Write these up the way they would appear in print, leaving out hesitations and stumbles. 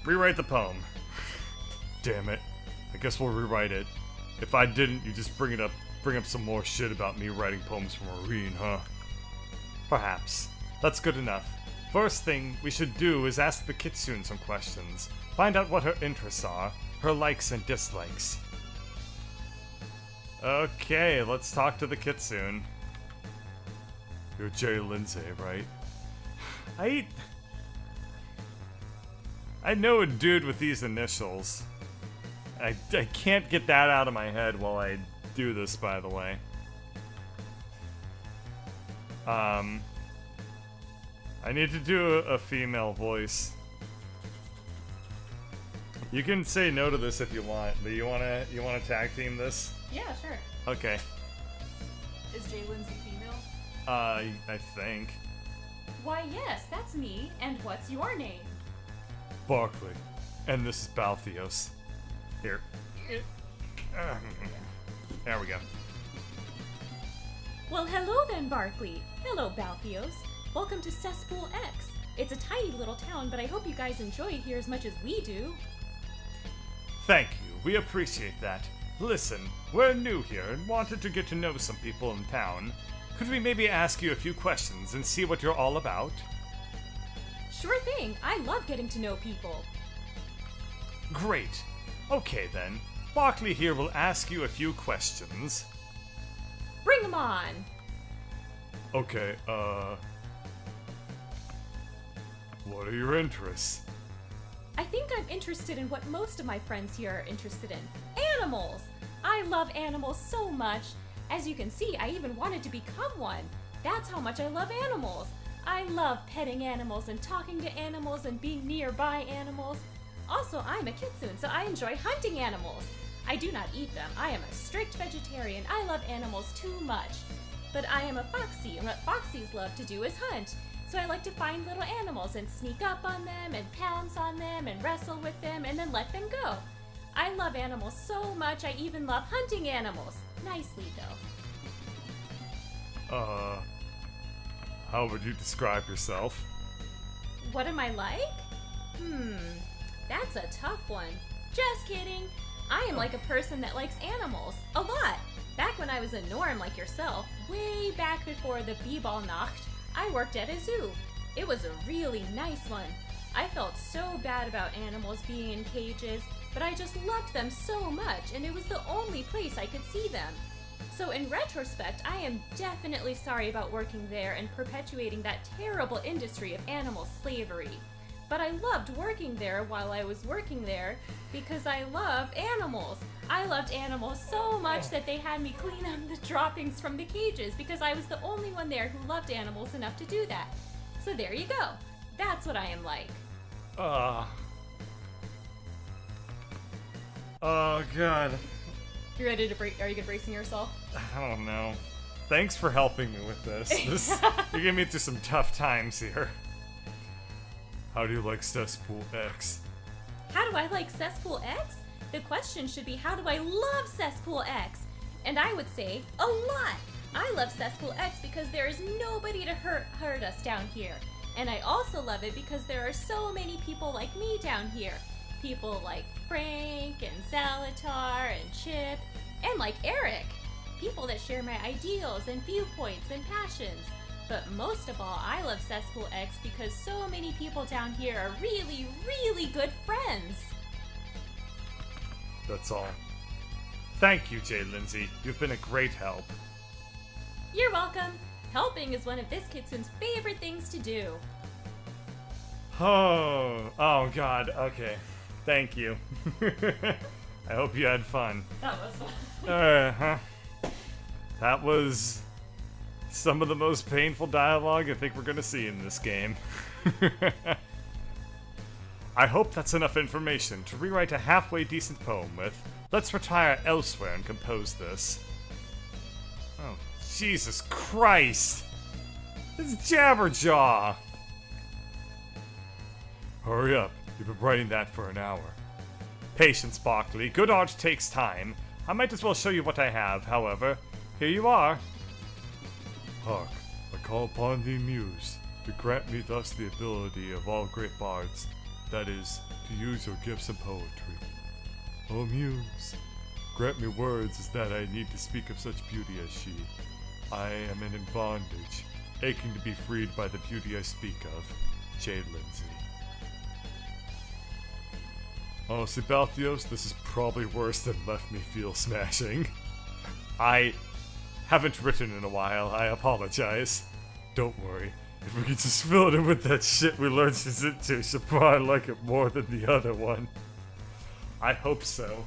Rewrite the poem. Damn it. I guess we'll rewrite it. If I didn't, you just bring up some more shit about me writing poems for Maureen, huh? Perhaps. That's good enough. First thing we should do is ask the kitsune some questions. Find out what her interests are, her likes and dislikes. Okay, let's talk to the kitsune. You're Jay Lindsay, right? I know a dude with these initials. I can't get that out of my head while I do this, by the way. I need to do a female voice. You can say no to this if you want, but you wanna tag team this? Yeah, sure. Okay. Is Jay Lindsay female? I think. Why, yes, that's me. And what's your name? Barkley. And this is Balthios. Here. There we go. Well, hello then, Barkley. Hello, Balthios. Welcome to Cesspool X. It's a tiny little town, but I hope you guys enjoy it here as much as we do. Thank you. We appreciate that. Listen, we're new here and wanted to get to know some people in town. Could we maybe ask you a few questions and see what you're all about? Sure thing. I love getting to know people. Great. Okay then. Barkley here will ask you a few questions. Bring them on. Okay, what are your interests? I think I'm interested in what most of my friends here are interested in. Animals! I love animals so much. As you can see, I even wanted to become one. That's how much I love animals. I love petting animals and talking to animals and being nearby animals. Also, I'm a kitsune, so I enjoy hunting animals. I do not eat them. I am a strict vegetarian. I love animals too much. But I am a foxy, and what foxies love to do is hunt. So I like to find little animals and sneak up on them and pounce on them and wrestle with them and then let them go. I love animals so much, I even love hunting animals. Nicely, though. How would you describe yourself? What am I like? That's a tough one. Just kidding. I am like a person that likes animals. A lot. Back when I was a norm like yourself, way back before the B-Ballnacht, I worked at a zoo. It was a really nice one. I felt so bad about animals being in cages, but I just loved them so much, and it was the only place I could see them. So in retrospect, I am definitely sorry about working there and perpetuating that terrible industry of animal slavery. But I loved working there while I was working there because I love animals. I loved animals so much that they had me clean up the droppings from the cages because I was the only one there who loved animals enough to do that. So there you go. That's what I am like. Oh God. You ready to break? Are you bracing yourself? I don't know. Thanks for helping me with this. You gave me through some tough times here. How do you like Cesspool X? How do I like Cesspool X? The question should be, how do I love Cesspool X? And I would say, a lot. I love Cesspool X because there is nobody to hurt us down here. And I also love it because there are so many people like me down here. People like Frank and Salatar and Chip, and like Eric. People that share my ideals and viewpoints and passions. But most of all, I love Cesspool X because so many people down here are really, really good friends. That's all. Thank you, Jay Lindsay. You've been a great help. You're welcome. Helping is one of this kitsune's favorite things to do. Oh God, okay. Thank you. I hope you had fun. That was fun. That was some of the most painful dialogue I think we're gonna see in this game. I hope that's enough information to rewrite a halfway decent poem with. Let's retire elsewhere and compose this. Oh, Jesus Christ! It's Jabberjaw! Hurry up, you've been writing that for an hour. Patience, Barkley. Good art takes time. I might as well show you what I have, however. Here you are. Hark, I call upon thee, Muse, to grant me thus the ability of all great bards That is, to use your gifts in poetry. O Muse, grant me words as that I need to speak of such beauty as she. I am in bondage, aching to be freed by the beauty I speak of. Jade Lindsay. Honestly, Balthios, this is probably worse than Left Me Feel Smashing. I haven't written in a while, I apologize. Don't worry, if we could just fill it in with that shit we learned she's into, she'll probably like it more than the other one. I hope so.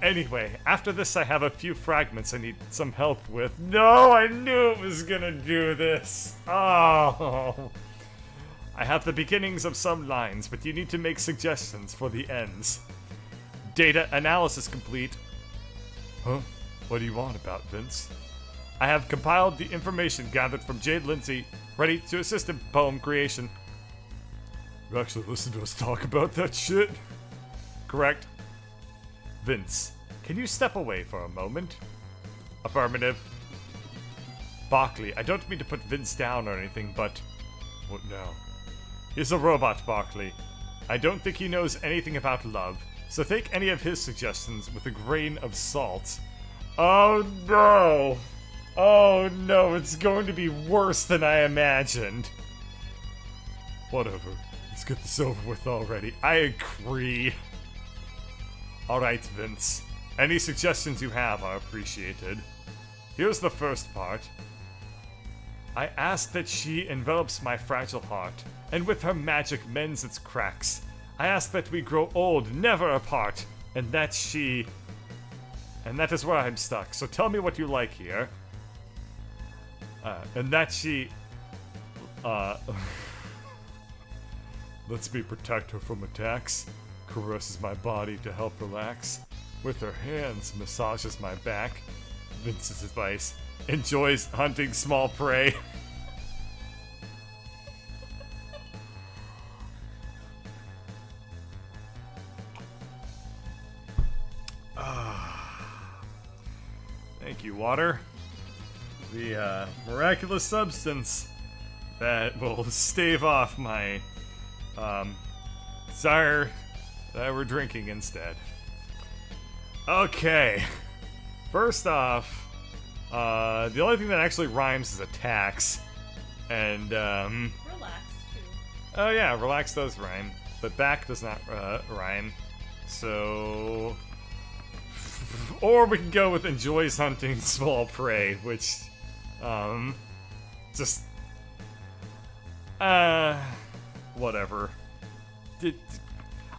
Anyway, after this I have a few fragments I need some help with. No, I knew it was gonna do this! Oh! I have the beginnings of some lines, but you need to make suggestions for the ends. Data analysis complete. Huh? What do you want about, Vince? I have compiled the information gathered from Jade Lindsay, ready to assist in poem creation. You actually listened to us talk about that shit? Correct. Vince, can you step away for a moment? Affirmative. Barkley, I don't mean to put Vince down or anything, but... What now? He's a robot, Barkley. I don't think he knows anything about love, so take any of his suggestions with a grain of salt. Oh no! Oh no, it's going to be worse than I imagined. Whatever. Let's get this over with already. I agree. Alright, Vince. Any suggestions you have are appreciated. Here's the first part. I ask that she envelops my fragile heart, and with her magic mends its cracks. I ask that we grow old, never apart, and that she... And that is where I'm stuck, so tell me what you like here. And that she... lets me protect her from attacks, caresses my body to help relax, with her hands massages my back. Vince's advice, enjoys hunting small prey. Thank you, water. The miraculous substance that will stave off my desire that we're drinking instead. Okay. First off, the only thing that actually rhymes is attacks. And, Relax, too. Oh yeah, relax does rhyme. But back does not rhyme. So... Or we can go with enjoys hunting small prey, which, just... whatever.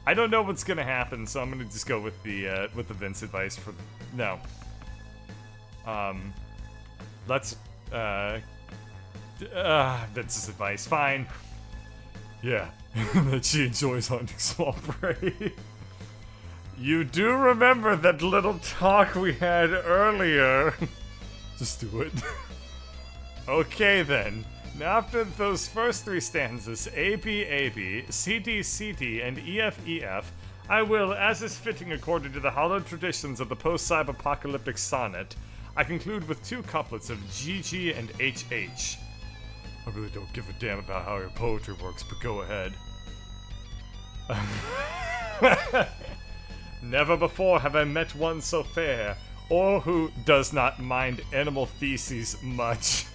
I don't know what's gonna happen, so I'm gonna just go with the Vince advice for... No. Let's, Vince's advice, fine. Yeah, that she enjoys hunting small prey. You do remember that little talk we had earlier. Just do it. Okay then. Now after those first three stanzas, A, B, A, B, C, D, C, D, and E, F, E, F, I will, as is fitting according to the hallowed traditions of the post-cyberpocalyptic sonnet, I conclude with two couplets of G, G, and H, H. I really don't give a damn about how your poetry works, but go ahead. Never before have I met one so fair, or who does not mind animal feces much.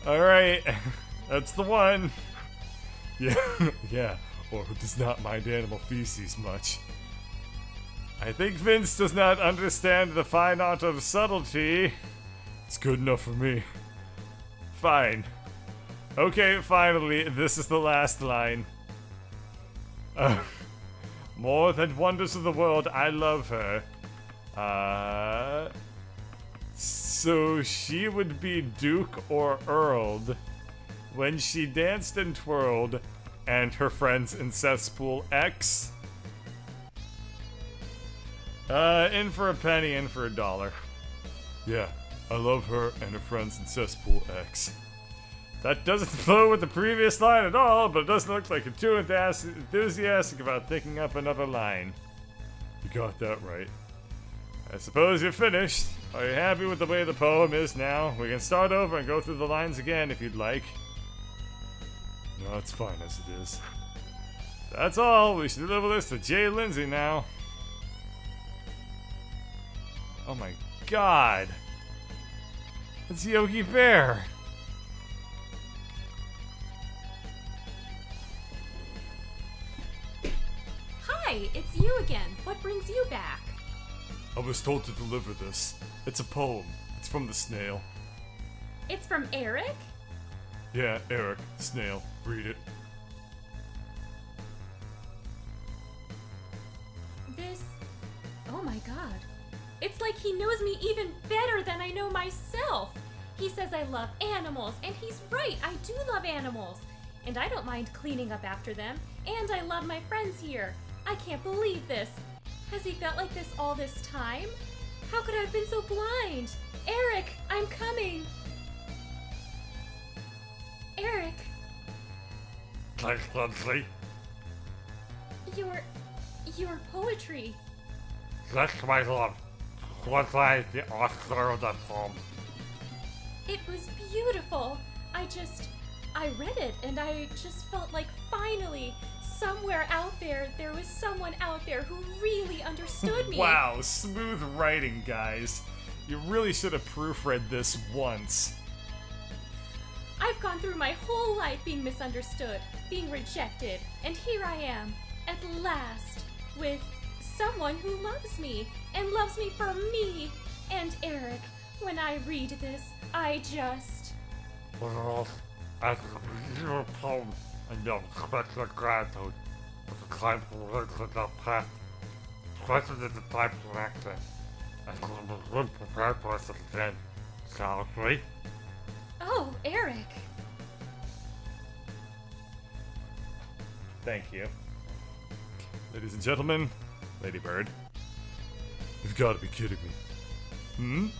Alright, that's the one. Yeah, yeah, or who does not mind animal feces much. I think Vince does not understand the fine art of subtlety. It's good enough for me. Fine. Okay, finally, this is the last line. More than wonders of the world, I love her. So she would be Duke or Earled when she danced and twirled, and her friends in cesspool X. In for a penny, in for a dollar. Yeah, I love her and her friends in cesspool X. That doesn't flow with the previous line at all, but it doesn't look like you're too enthusiastic about thinking up another line. You got that right. I suppose you're finished. Are you happy with the way the poem is now? We can start over and go through the lines again if you'd like. No, it's fine as it is. That's all. We should deliver this to Jay Lindsay now. Oh my god. It's Yogi Bear. Hi, it's you again. What brings you back? I was told to deliver this. It's a poem. It's from the snail. It's from Eric? Yeah, Eric, snail. Read it. This... Oh my god. It's like he knows me even better than I know myself. He says I love animals, and he's right, I do love animals. And I don't mind cleaning up after them, and I love my friends here. I can't believe this. Has he felt like this all this time? How could I have been so blind? Eric, I'm coming. Eric. Thanks, Lindsay. Your poetry. That's my love. Was I the author of that poem? It was beautiful. I read it and I just felt like finally, somewhere out there was someone out there who really understood me. Wow, smooth writing, guys. You really should have proofread this once. I've gone through my whole life being misunderstood, being rejected, and here I am, at last, with someone who loves me, and loves me for me. And Eric, when I read this, I just... Well, I your poem and your special gratitude for the time to the past. Question is the time to accent. I will prepare for us again. Shall we? Oh, Eric. Thank you. Ladies and gentlemen, Lady Bird. You've got to be kidding me.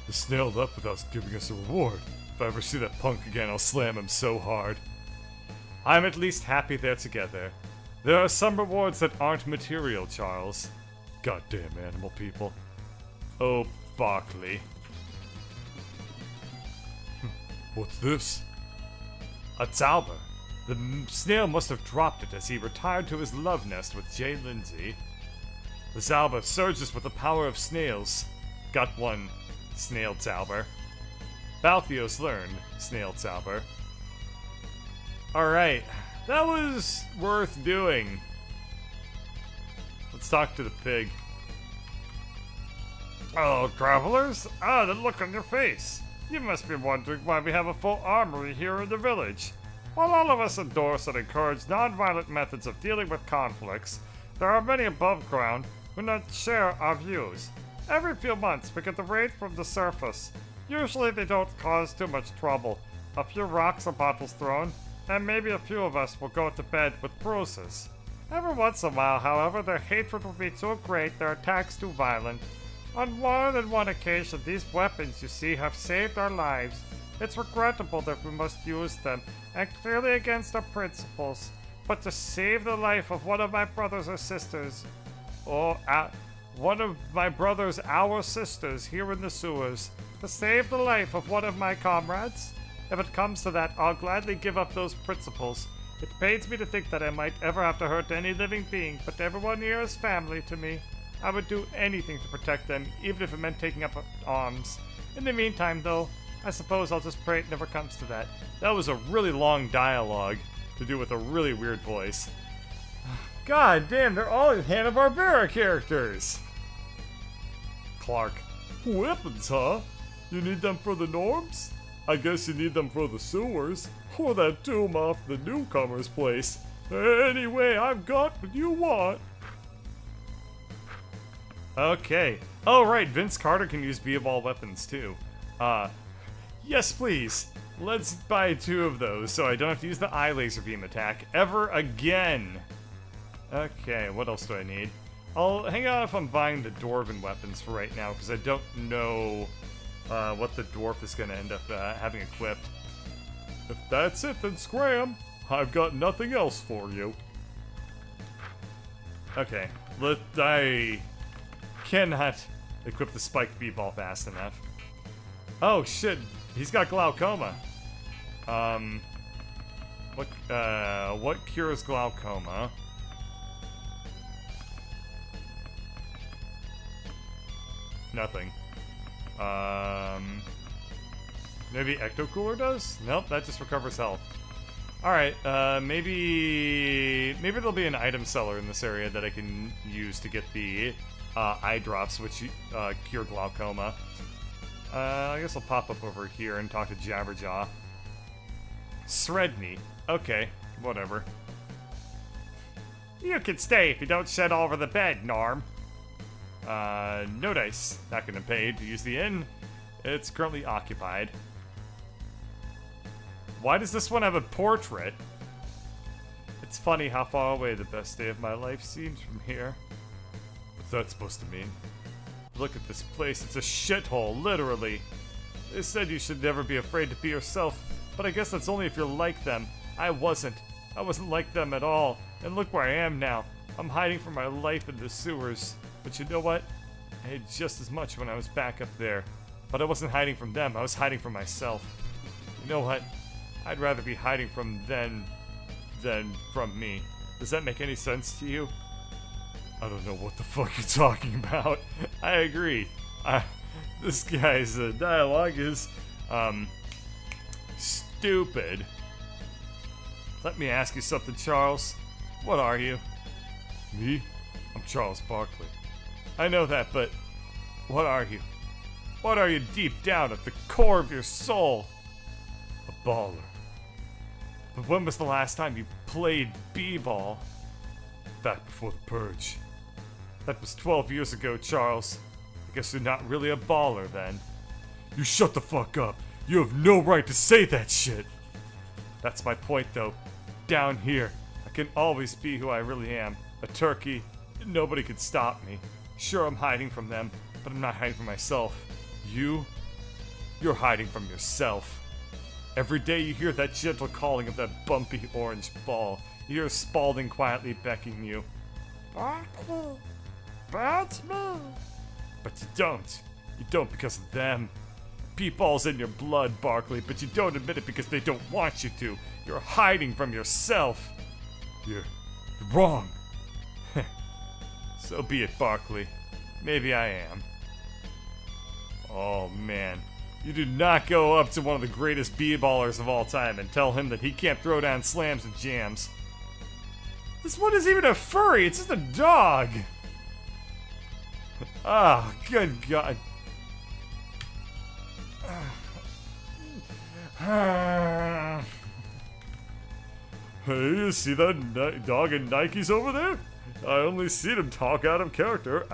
The snail left without giving us a reward. If I ever see that punk again, I'll slam him so hard. I'm at least happy they're together. There are some rewards that aren't material, Charles. Goddamn animal people. Oh, Barkley. What's this? A Tauber. The snail must have dropped it as he retired to his love nest with Jay Lindsay. The Tauber surges with the power of snails. Got one, snail Tauber. Balthios learned, snail Tauber. Alright, that was worth doing. Let's talk to the pig. Oh, travelers! Ah, the look on your face! You must be wondering why we have a full armory here in the village. While all of us endorse and encourage non-violent methods of dealing with conflicts, there are many above ground who not share our views. Every few months we get the raid from the surface. Usually they don't cause too much trouble. A few rocks or bottles thrown, and maybe a few of us will go to bed with bruises. Every once in a while, however, their hatred will be too great, their attacks too violent. On more than one occasion, these weapons, you see, have saved our lives. It's regrettable that we must use them, and clearly against our principles. But to save the life of one of my brothers or sisters, one of my brothers, our sisters, here in the sewers, to save the life of one of my comrades? If it comes to that, I'll gladly give up those principles. It pains me to think that I might ever have to hurt any living being, but everyone here is family to me. I would do anything to protect them, even if it meant taking up arms. In the meantime, though, I suppose I'll just pray it never comes to that. That was a really long dialogue to do with a really weird voice. God damn, they're all Hanna-Barbera characters! Clark. Weapons, huh? You need them for the norms? I guess you need them for the sewers. Or that tomb off the newcomer's place. Anyway, I've got what you want. Okay. Oh, right, Vince Carter can use B-Ball weapons, too. Yes, please. Let's buy 2 of those so I don't have to use the eye laser beam attack ever again. Okay, what else do I need? I'll hang on if I'm buying the dwarven weapons for right now, because I don't know what the dwarf is going to end up having equipped. If that's it, then scram. I've got nothing else for you. Okay, I cannot equip the spiked B-ball fast enough. Oh shit, he's got glaucoma. What cures glaucoma? Nothing. Maybe Ecto-Cooler does? Nope, that just recovers health. Alright, maybe there'll be an item seller in this area that I can use to get the eye drops, which cure glaucoma. I guess I'll pop up over here and talk to Jabberjaw. Sredney. Okay, whatever. You can stay if you don't shed all over the bed, Norm. No dice. Not gonna pay to use the inn. It's currently occupied. Why does this one have a portrait? It's funny how far away the best day of my life seems from here. What's that supposed to mean? Look at this place, it's a shithole, literally. They said you should never be afraid to be yourself, but I guess that's only if you're like them. I wasn't like them at all, and look where I am now. I'm hiding from my life in the sewers. But you know what? I had just as much when I was back up there. But I wasn't hiding from them, I was hiding from myself. You know what? I'd rather be hiding from them than from me. Does that make any sense to you? I don't know what the fuck you're talking about. I agree. This guy's dialogue is, stupid. Let me ask you something, Charles. What are you? Me? I'm Charles Barkley. I know that, but what are you? What are you deep down at the core of your soul? A baller. But when was the last time you played B-ball? Back before the Purge. That was 12 years ago, Charles. I guess you're not really a baller then. You shut the fuck up. You have no right to say that shit. That's my point though. Down here, I can always be who I really am. A turkey. Nobody can stop me. Sure, I'm hiding from them, but I'm not hiding from myself. You're hiding from yourself. Every day you hear that gentle calling of that bumpy orange ball. You hear Spaulding quietly beckoning you. Barkley, that's me. But you don't. You don't because of them. B-ball's in your blood, Barkley, but you don't admit it because they don't want you to. You're hiding from yourself. You're wrong. So be it, Barkley. Maybe I am. Oh man. You do not go up to one of the greatest B-ballers of all time and tell him that he can't throw down slams and jams. This one isn't even a furry, it's just a dog. Ah, good God. Hey, you see that dog in Nikes over there? I only seen him talk out of character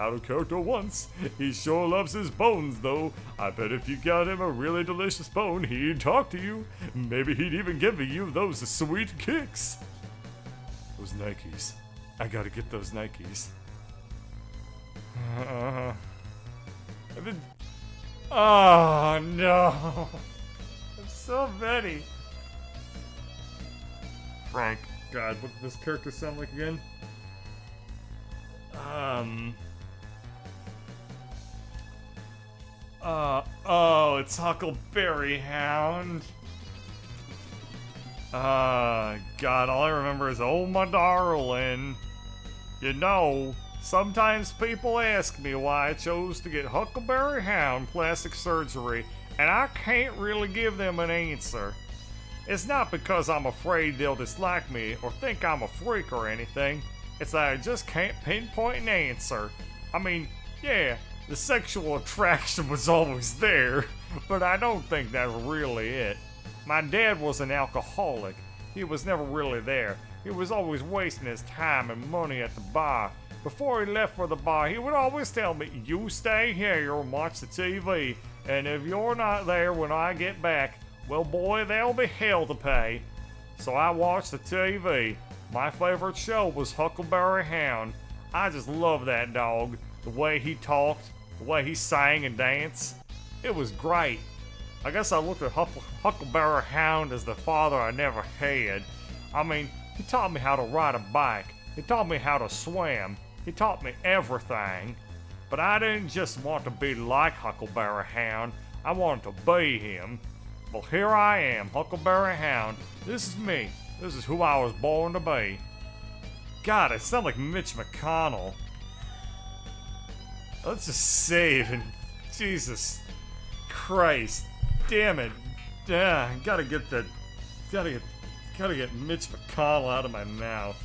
once. He sure loves his bones, though. I bet if you got him a really delicious bone, he'd talk to you. Maybe he'd even give you those sweet kicks. Those Nikes. I gotta get those Nikes. Oh, no. There's so many. Frank. God, what does this character sound like again? Oh, it's Huckleberry Hound. God, all I remember is, oh my darling. You know, sometimes people ask me why I chose to get Huckleberry Hound plastic surgery, and I can't really give them an answer. It's not because I'm afraid they'll dislike me or think I'm a freak or anything. It's that I just can't pinpoint an answer. I mean, yeah, the sexual attraction was always there, but I don't think that's really it. My dad was an alcoholic. He was never really there. He was always wasting his time and money at the bar. Before he left for the bar, he would always tell me, you stay here and watch the TV, and if you're not there when I get back, well boy, there'll be hell to pay. So I watched the TV. My favorite show was Huckleberry Hound. I just loved that dog. The way he talked, the way he sang and danced. It was great. I guess I looked at Huckleberry Hound as the father I never had. I mean, he taught me how to ride a bike. He taught me how to swim. He taught me everything. But I didn't just want to be like Huckleberry Hound, I wanted to be him. Well, here I am, Huckleberry Hound. This is me. This is who I was born to be. God, I sound like Mitch McConnell. Let's just save and Jesus Christ. Damn it. Gotta get Mitch McConnell out of my mouth.